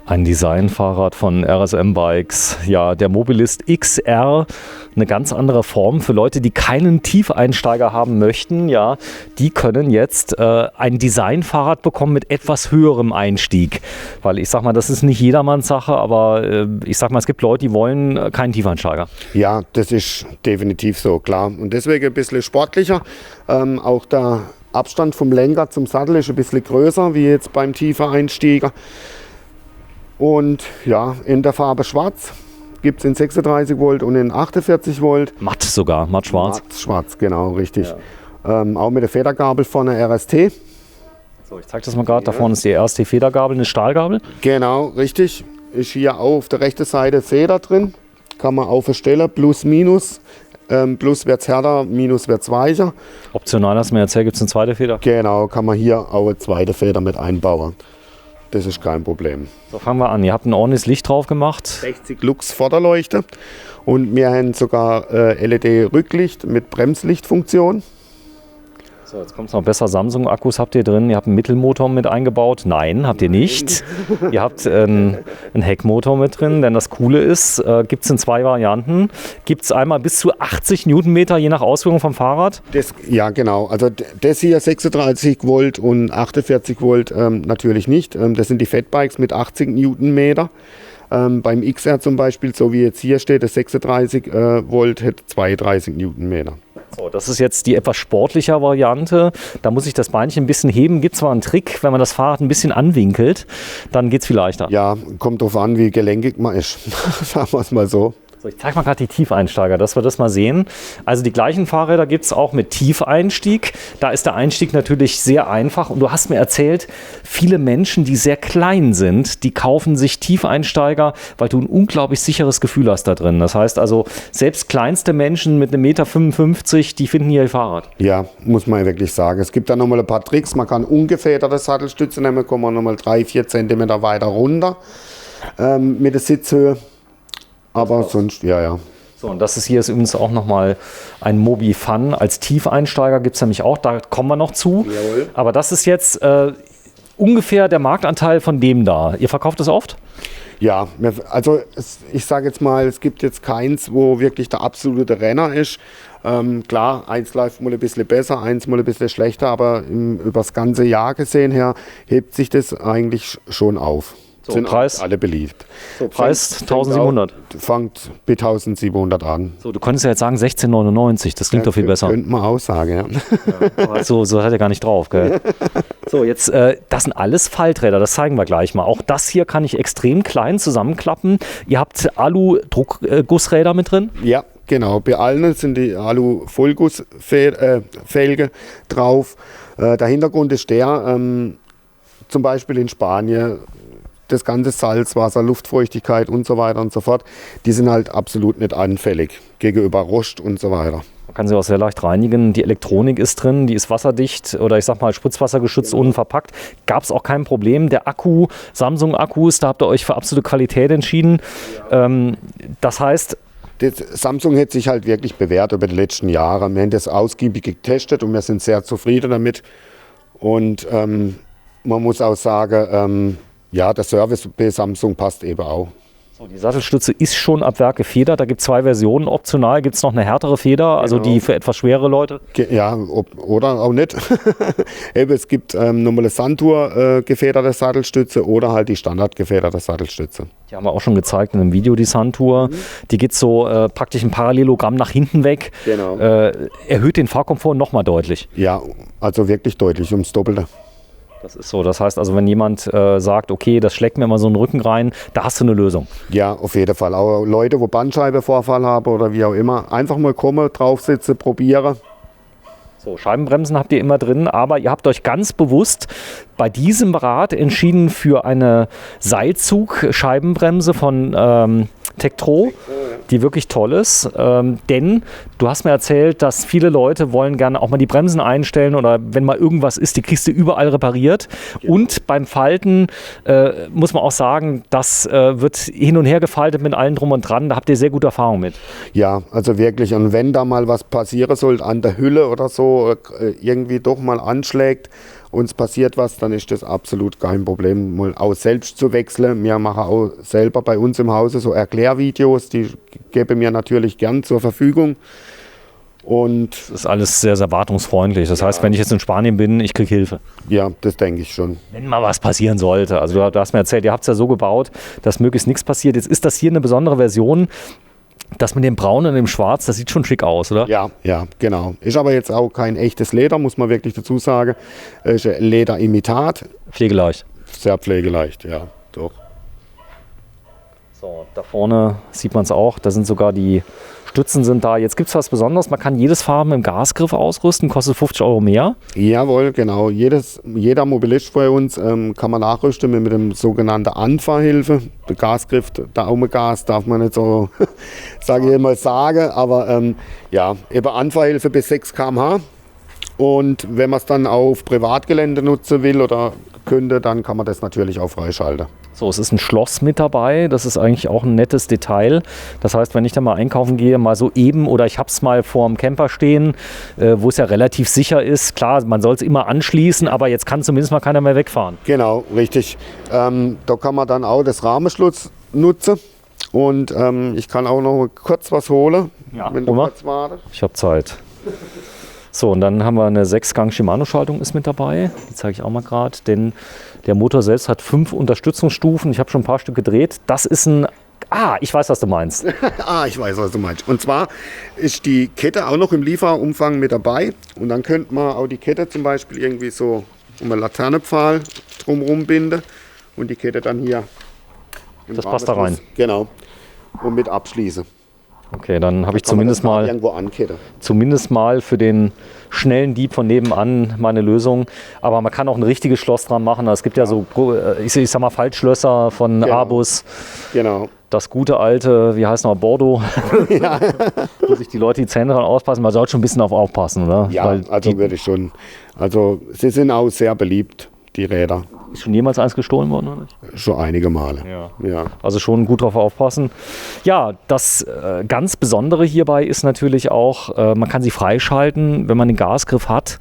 Ein Designfahrrad von RSM Bikes. Ja, der Mobilist XR, eine ganz andere Form für Leute, die keinen Tiefeinsteiger haben möchten. Ja, die können jetzt ein Designfahrrad bekommen mit etwas höherem Einstieg. Weil ich sag mal, das ist nicht jedermanns Sache, aber ich sag mal, es gibt Leute, die wollen keinen Tiefeinsteiger. Ja, das ist definitiv so, klar. Und deswegen ein bisschen sportlicher. Auch der Abstand vom Lenker zum Sattel ist ein bisschen größer, wie jetzt beim Tiefeinsteiger. Und ja, in der Farbe schwarz gibt es in 36 Volt und in 48 Volt. Matt sogar, matt schwarz. Matt schwarz, genau, richtig. Ja. Auch mit der Federgabel von der RST. So, ich zeige das mal gerade. Da vorne ist die RST-Federgabel, eine Stahlgabel. Genau, richtig. Ist hier auch auf der rechten Seite Feder drin. Kann man auch verstellen, plus, minus. Plus wird es härter, minus wird es weicher. Optional hast du mir erzählt, gibt es eine zweite Feder? Genau, kann man hier auch eine zweite Feder mit einbauen. Das ist kein Problem. So, fangen wir an. Ihr habt ein ordentliches Licht drauf gemacht. 60 Lux Vorderleuchte und wir haben sogar LED-Rücklicht mit Bremslichtfunktion. So, jetzt kommt es noch besser. Samsung-Akkus habt ihr drin. Ihr habt einen Mittelmotor mit eingebaut. Nein, habt ihr nicht. Ihr habt einen Heckmotor mit drin, denn das Coole ist, gibt es in zwei Varianten. Gibt es einmal bis zu 80 Newtonmeter, je nach Ausführung vom Fahrrad? Ja, genau. Also das hier 36 Volt und 48 Volt natürlich nicht. Das sind die Fatbikes mit 80 Newtonmeter. Beim XR zum Beispiel, so wie jetzt hier steht, das 36 Volt hat 32 Newtonmeter. So, das ist jetzt die etwas sportliche Variante. Da muss ich das Beinchen ein bisschen heben. Gibt zwar einen Trick, wenn man das Fahrrad ein bisschen anwinkelt, dann geht es viel leichter. Ja, kommt drauf an, wie gelenkig man ist. Sagen wir es mal so. So, ich zeige mal gerade die Tiefeinsteiger, dass wir das mal sehen. Also die gleichen Fahrräder gibt es auch mit Tiefeinstieg. Da ist der Einstieg natürlich sehr einfach. Und du hast mir erzählt, viele Menschen, die sehr klein sind, die kaufen sich Tiefeinsteiger, weil du ein unglaublich sicheres Gefühl hast da drin. Das heißt also, selbst kleinste Menschen mit 1,55 Meter, die finden hier ihr Fahrrad. Ja, muss man wirklich sagen. Es gibt da nochmal ein paar Tricks. Man kann ungefederte Sattelstütze nehmen, kommen wir nochmal 3-4 Zentimeter weiter runter mit der Sitzhöhe. Aber sonst, ja. So, und das ist hier ist übrigens auch nochmal ein Mobi Fun. Als Tiefeinsteiger gibt es nämlich auch, da kommen wir noch zu. Jawohl. Aber das ist jetzt ungefähr der Marktanteil von dem da. Ihr verkauft das oft? Ja, also ich sage jetzt mal, es gibt jetzt keins, wo wirklich der absolute Renner ist. Klar, eins läuft mal ein bisschen besser, eins mal ein bisschen schlechter, aber über das ganze Jahr gesehen her hebt sich das eigentlich schon auf. So, sind Preis? alle beliebt. So, Preis 1700. Fängt bei 1700 an. So, du könntest ja jetzt sagen 16,99, das klingt doch viel besser. Könnte man auch sagen, ja. Aber so hat er gar nicht drauf, gell? So, jetzt, das sind alles Falträder, das zeigen wir gleich mal. Auch das hier kann ich extrem klein zusammenklappen. Ihr habt Alu-Gussräder mit drin? Ja, genau. Bei allen sind die Alu-Vollgussfelge drauf. Der Hintergrund ist der, zum Beispiel in Spanien, das ganze Salzwasser, Luftfeuchtigkeit und so weiter und so fort, die sind halt absolut nicht anfällig gegenüber Rost und so weiter. Man kann sie auch sehr leicht reinigen. Die Elektronik ist drin, die ist wasserdicht oder ich sag mal spritzwassergeschützt, unten verpackt. Gab es auch kein Problem. Der Akku, Samsung-Akkus, da habt ihr euch für absolute Qualität entschieden. Ja. Das heißt, Samsung hat sich halt wirklich bewährt über die letzten Jahre. Wir haben das ausgiebig getestet und wir sind sehr zufrieden damit. Und man muss auch sagen, ja, der Service bei Samsung passt eben auch. So, die Sattelstütze ist schon ab Werk gefedert. Da gibt es zwei Versionen. Optional gibt es noch eine härtere Feder, also die für etwas schwere Leute. Ja, oder auch nicht. Eben, es gibt nochmal eine Santur gefederte Sattelstütze oder halt die Standard gefederte Sattelstütze. Die haben wir auch schon gezeigt in einem Video, die Santur. Die geht so praktisch ein Parallelogramm nach hinten weg. Genau. Erhöht den Fahrkomfort nochmal deutlich. Ja, also wirklich deutlich, ums Doppelte. Das ist so. Das heißt also, wenn jemand sagt, okay, das schlägt mir mal so einen Rücken rein, da hast du eine Lösung. Ja, auf jeden Fall. Auch Leute, wo Bandscheibenvorfall haben oder wie auch immer, einfach mal kommen, drauf sitzen, probieren. So, Scheibenbremsen habt ihr immer drin, aber ihr habt euch ganz bewusst bei diesem Rad entschieden für eine Seilzug-Scheibenbremse von Tektro, die wirklich toll ist, denn du hast mir erzählt, dass viele Leute wollen gerne auch mal die Bremsen einstellen oder wenn mal irgendwas ist, die kriegst du überall repariert. Genau. Und beim Falten muss man auch sagen, das wird hin und her gefaltet mit allem drum und dran, da habt ihr sehr gute Erfahrung mit. Ja, also wirklich, und wenn da mal was passieren sollte an der Hülle oder so, irgendwie doch mal anschlägt uns passiert was, dann ist das absolut kein Problem, mal auch selbst zu wechseln. Wir machen auch selber bei uns im Hause so Erklärvideos, die gebe mir natürlich gern zur Verfügung. Und Das ist alles sehr, sehr wartungsfreundlich. Das heißt, wenn ich jetzt in Spanien bin, ich kriege Hilfe. ja, das denke ich schon. Wenn mal was passieren sollte. Also du hast mir erzählt, ihr habt es ja so gebaut, dass möglichst nichts passiert. Jetzt ist das hier eine besondere Version. Das mit dem Braun und dem Schwarz, das sieht schon schick aus, oder? Ja, ja, genau. Ist aber jetzt auch kein echtes Leder, muss man wirklich dazu sagen. Ist ein Lederimitat. Pflegeleicht. Sehr pflegeleicht, ja, doch. So, da vorne sieht man es auch. Da sind sogar die Stützen sind da. Jetzt gibt es was Besonderes. Man kann jedes Farben im Gasgriff ausrüsten, kostet 50 € mehr. Jawohl, genau. Jeder Mobilist bei uns kann man nachrüsten mit dem sogenannten Anfahrhilfe. Der Gasgriff, der Daumengas darf man nicht so, sage ich mal, sagen. Aber ja, eben Anfahrhilfe bis 6 km/h. Und wenn man es dann auf Privatgelände nutzen will oder könnte, dann kann man das natürlich auch freischalten. So, es ist ein Schloss mit dabei. Das ist eigentlich auch ein nettes Detail. Das heißt, wenn ich da mal einkaufen gehe, mal so eben oder ich habe es mal vor dem Camper stehen, wo es ja relativ sicher ist. Klar, man soll es immer anschließen, aber jetzt kann zumindest mal keiner mehr wegfahren. Genau, richtig. Da kann man dann auch das Rahmenschluss nutzen. Und ich kann auch noch kurz was holen, Ja, wenn du Oma? kurz wartest. Ich habe Zeit. So, und dann haben wir eine 6-Gang Shimano-Schaltung ist mit dabei. Die zeige ich auch mal gerade, denn der Motor selbst hat 5 Unterstützungsstufen. Ich habe schon ein paar Stück gedreht. Das ist ein... ich weiß, was du meinst. Ich weiß, was du meinst. Und zwar ist die Kette auch noch im Lieferumfang mit dabei. Und dann könnte man auch die Kette zum Beispiel irgendwie so um einen Laternenpfahl drumherum binden. Und die Kette dann hier im Das passt da rein. Rahmenschluss, genau. Und mit abschließen. Okay, dann habe ich Kann man zumindest das da mal... irgendwo ankette. Zumindest mal für den schnellen Dieb von nebenan meine Lösung. Aber man kann auch ein richtiges Schloss dran machen. Es gibt ja so, ich sag mal, Faltschlösser von Genau. Abus. Genau. Das gute alte, wie heißt noch, Bordeaux. Wo sich die Leute die Zähne dran auspassen. Man sollte schon ein bisschen auf aufpassen, oder? Ja, Weil also würde ich schon. Also sie sind auch sehr beliebt, die Räder. ist schon jemals eins gestohlen worden, oder nicht? Schon einige Male. Ja. Also schon gut drauf aufpassen. Ja, das ganz Besondere hierbei ist natürlich auch, man kann sie freischalten, wenn man den Gasgriff hat.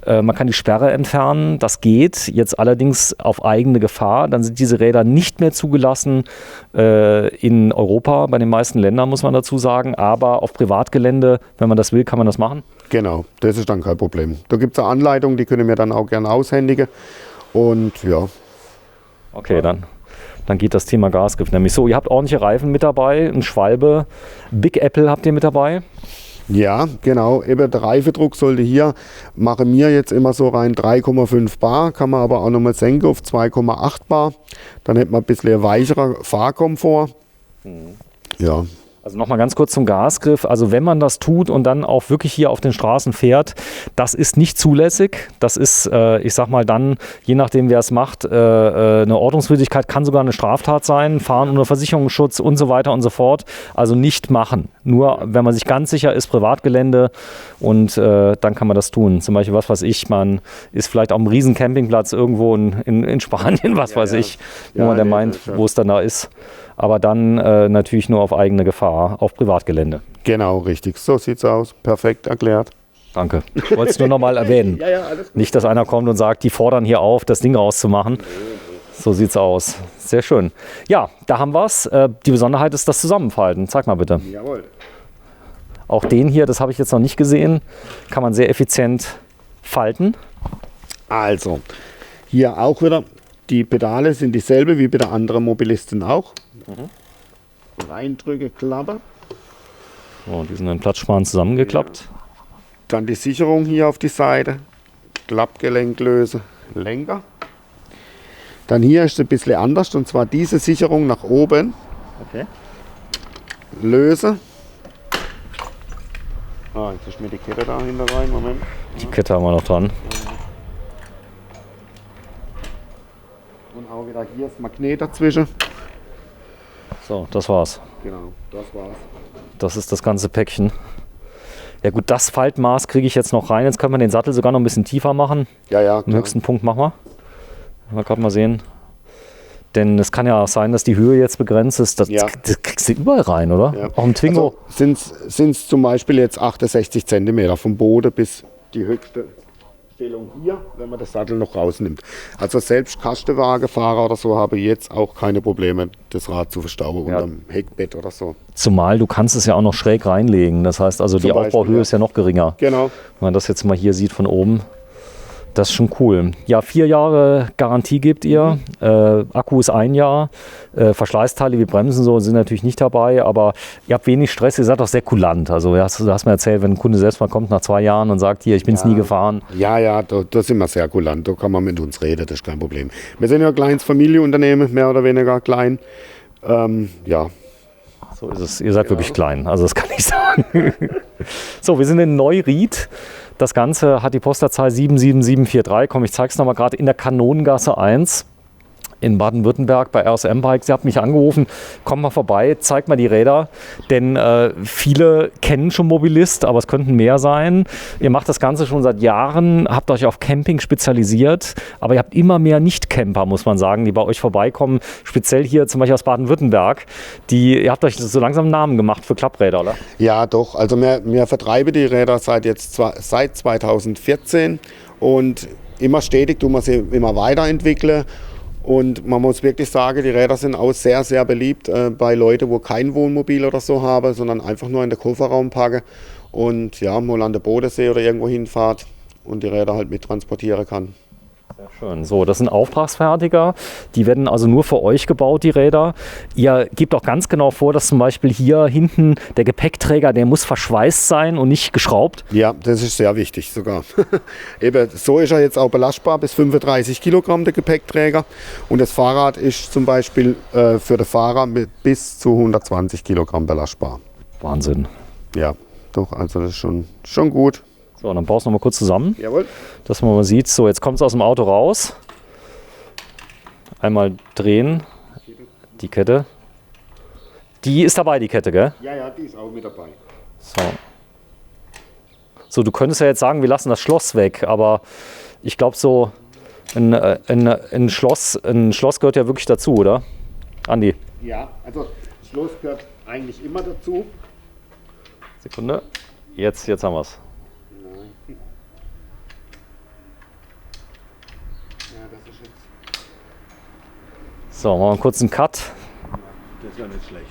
Man kann die Sperre entfernen, das geht. Jetzt allerdings auf eigene Gefahr. Dann sind diese Räder nicht mehr zugelassen in Europa, bei den meisten Ländern muss man dazu sagen. Aber auf Privatgelände, wenn man das will, kann man das machen. Genau, das ist dann kein Problem. Da gibt es eine Anleitung, die können wir dann auch gerne aushändigen. Und ja. Okay, dann geht das Thema Gasgriff nämlich so. Ihr habt ordentliche Reifen mit dabei, ein Schwalbe, Big Apple habt ihr mit dabei. Ja, genau. Eben der Reifedruck sollte hier, machen wir jetzt immer so rein 3,5 Bar, kann man aber auch nochmal senken auf 2,8 Bar. Dann hätte man ein bisschen weicherer Fahrkomfort. Ja. Also nochmal ganz kurz zum Gasgriff. Also wenn man das tut und dann auch wirklich hier auf den Straßen fährt, das ist nicht zulässig. Das ist, ich sag mal dann, je nachdem wer es macht, eine Ordnungswidrigkeit, kann sogar eine Straftat sein, Fahren ohne Versicherungsschutz und so weiter und so fort. Also nicht machen. Nur wenn man sich ganz sicher ist, Privatgelände und dann kann man das tun. Zum Beispiel, was weiß ich, man ist vielleicht auf einem riesen Campingplatz irgendwo in Spanien, was weiß ich, wo man der meint, wo es dann da ist. Aber dann natürlich nur auf eigene Gefahr, auf Privatgelände. Genau, richtig. So sieht's aus. Perfekt erklärt. Danke. Ich wollte es nur noch mal erwähnen. Alles gut. Nicht, dass einer kommt und sagt, die fordern hier auf, das Ding rauszumachen. So sieht's aus. Sehr schön. Ja, da haben wir es. Die Besonderheit ist das Zusammenfalten. Zeig mal bitte. Jawohl. Auch den hier, das habe ich jetzt noch nicht gesehen, kann man sehr effizient falten. Also, hier auch wieder. Die Pedale sind dieselbe wie bei der anderen Mobilistin auch. Reindrücke, Klappe. So, die sind in Platzsparren zusammengeklappt. Dann die Sicherung hier auf die Seite. Klappgelenklöse, Lenker. Dann hier ist es ein bisschen anders, und zwar diese Sicherung nach oben. Okay. Löse. Jetzt ist mir die Kette dahinter rein. Moment. Die Kette haben wir noch dran. Und auch wieder hier ist Magnet dazwischen. So, das war's. Genau, das war's. Das ist das ganze Päckchen. Ja gut, das Faltmaß kriege ich jetzt noch rein. Jetzt können wir den Sattel sogar noch ein bisschen tiefer machen. Ja, ja. Den Klar. höchsten Punkt machen wir. Mal gerade mal sehen. Denn es kann ja auch sein, dass die Höhe jetzt begrenzt ist. Das kriegst du überall rein, oder? Ja. Auch im Twingo. Also sind es zum Beispiel jetzt 68 cm vom Boden bis die höchste Stellung hier, wenn man das Sattel noch rausnimmt. Also selbst Kastenwagenfahrer oder so haben jetzt auch keine Probleme, das Rad zu verstauen unterm Heckbett oder so. Zumal du kannst es ja auch noch schräg reinlegen. Das heißt also, die Aufbauhöhe ist ja noch geringer. Genau. Wenn man das jetzt mal hier sieht von oben. Das ist schon cool. Ja, 4 Jahre Garantie gebt ihr. Akku ist 1 Jahr. Verschleißteile wie Bremsen so sind natürlich nicht dabei, aber ihr habt wenig Stress. Ihr seid auch sehr kulant. Also du hast mir erzählt, wenn ein Kunde selbst mal kommt nach 2 Jahren und sagt, hier, ich bin es nie gefahren. Ja, da sind wir sehr kulant. Da kann man mit uns reden, das ist kein Problem. Wir sind ja ein kleines Familienunternehmen, mehr oder weniger klein. Ja. So ist es. Ihr seid wirklich klein. Also das kann ich sagen. So, wir sind in Neuried. Das Ganze hat die Postleitzahl 77743. Komm, ich zeige es nochmal gerade in der Kanonengasse 1 in Baden-Württemberg bei RSM Bike. Sie hat mich angerufen, komm mal vorbei, zeig mal die Räder. Denn viele kennen schon Mobilist, aber es könnten mehr sein. Ihr macht das Ganze schon seit Jahren, habt euch auf Camping spezialisiert, aber ihr habt immer mehr Nicht-Camper, muss man sagen, die bei euch vorbeikommen. Speziell hier zum Beispiel aus Baden-Württemberg. Ihr habt euch so langsam einen Namen gemacht für Klappräder, oder? Ja, doch. Also wir vertreiben die Räder seit 2014 und immer stetig tun wir sie immer weiterentwickeln. Und man muss wirklich sagen, die Räder sind auch sehr, sehr beliebt bei Leuten, die kein Wohnmobil oder so haben, sondern einfach nur in den Kofferraum packen und ja, mal an den Bodensee oder irgendwo hinfahrt und die Räder halt mittransportieren kann. Sehr schön. So, das sind Auftragsfertiger. Die werden also nur für euch gebaut, die Räder. Ihr gebt auch ganz genau vor, dass zum Beispiel hier hinten der Gepäckträger, der muss verschweißt sein und nicht geschraubt. Ja, das ist sehr wichtig sogar. Eben, so ist er jetzt auch belastbar, bis 35 Kilogramm der Gepäckträger. Und das Fahrrad ist zum Beispiel für den Fahrer mit bis zu 120 Kilogramm belastbar. Wahnsinn. Ja, doch, also das ist schon gut. So, dann baust du noch mal kurz zusammen. Jawohl. Dass man mal sieht, so jetzt kommt es aus dem Auto raus. Einmal drehen, die Kette. Die ist dabei, die Kette, gell? Ja, die ist auch mit dabei. So, du könntest ja jetzt sagen, wir lassen das Schloss weg, aber ich glaube so, ein Schloss gehört ja wirklich dazu, oder? Andi? Ja, also Schloss gehört eigentlich immer dazu. Sekunde. Jetzt haben wir es. So, machen wir einen kurzen Cut. Das ist ja nicht schlecht.